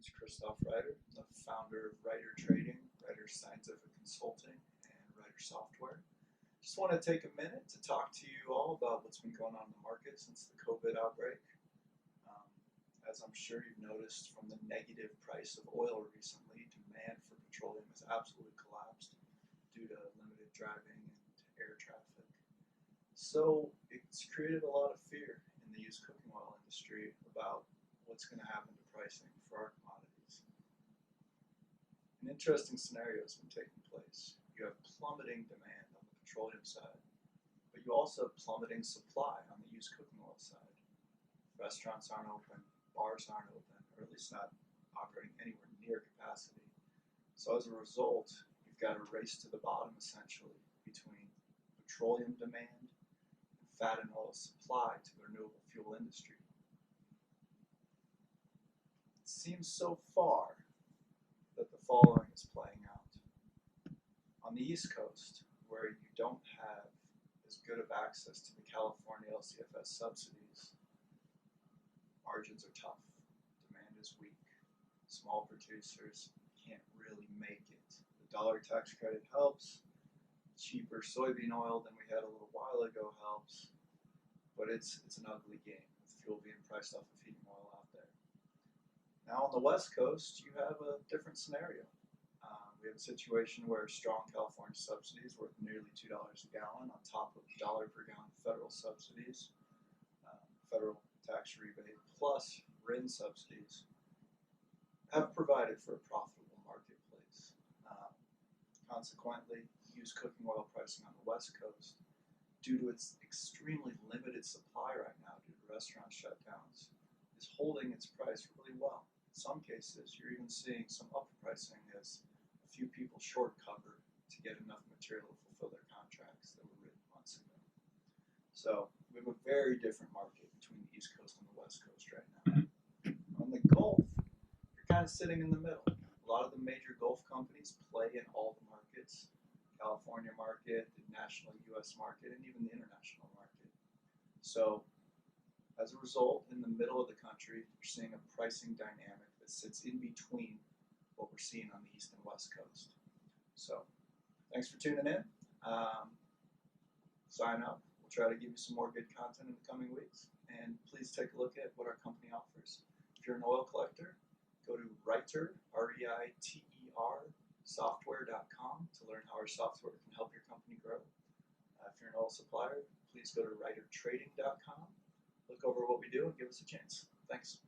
name's Reiter. I'm the founder of Reiter Trading, Reiter Consulting, and Reiter Software. Just want to take a minute to talk to you all about what's been going on in the market since the COVID outbreak. As I'm sure you've noticed from the negative price of oil recently, demand for petroleum has absolutely collapsed due to limited driving and air traffic. So it's created a lot of fear in the used cooking oil industry about what's going to happen to pricing for our commodities. An interesting scenario has been taking place. You have plummeting demand on the petroleum side, but you also have plummeting supply on the used cooking oil side. Restaurants aren't open, bars aren't open, or at least not operating anywhere near capacity. So as a result, you've got a race to the bottom essentially between petroleum demand and fat and oil supply to the renewable fuel industry. It seems so far that the following is playing out. On the East Coast, where you don't have as good of access to the California LCFS subsidies, margins are tough, demand is weak, small producers can't really make it. The dollar tax credit helps, cheaper soybean oil than we had a little while ago helps, but it's an ugly game with fuel being priced off of heating oil out there. Now on the West Coast, you have a different scenario. We have a situation where strong California subsidies worth nearly $2 a gallon on top of $1 per gallon federal subsidies, federal tax rebate plus RIN subsidies have provided for a profitable marketplace. Consequently, used cooking oil pricing on the West Coast, due to its extremely limited supply right now due to restaurant shutdowns, is holding its price really well. In some cases, you're even seeing some uppricing as a few people short cover to get enough material to fulfill their contracts that were written months ago. So we have a very different market between the East Coast and the West Coast right now. On the Gulf, you're kind of sitting in the middle. A lot of the major Gulf companies play in all the markets, California market, the national U.S. market, and even the international market. So as a result, in the middle of the country, you're seeing a pricing dynamic that sits in between what we're seeing on the East and West Coast. So thanks for tuning in. Sign up. We'll try to give you some more good content in the coming weeks. And please take a look at what our company offers. If you're an oil collector, go to Reiter, R-E-I-T-E-R, software.com to learn how our software can help your company grow. If you're an oil supplier, please go to reitertrading.com. Look over what we do and give us a chance. Thanks.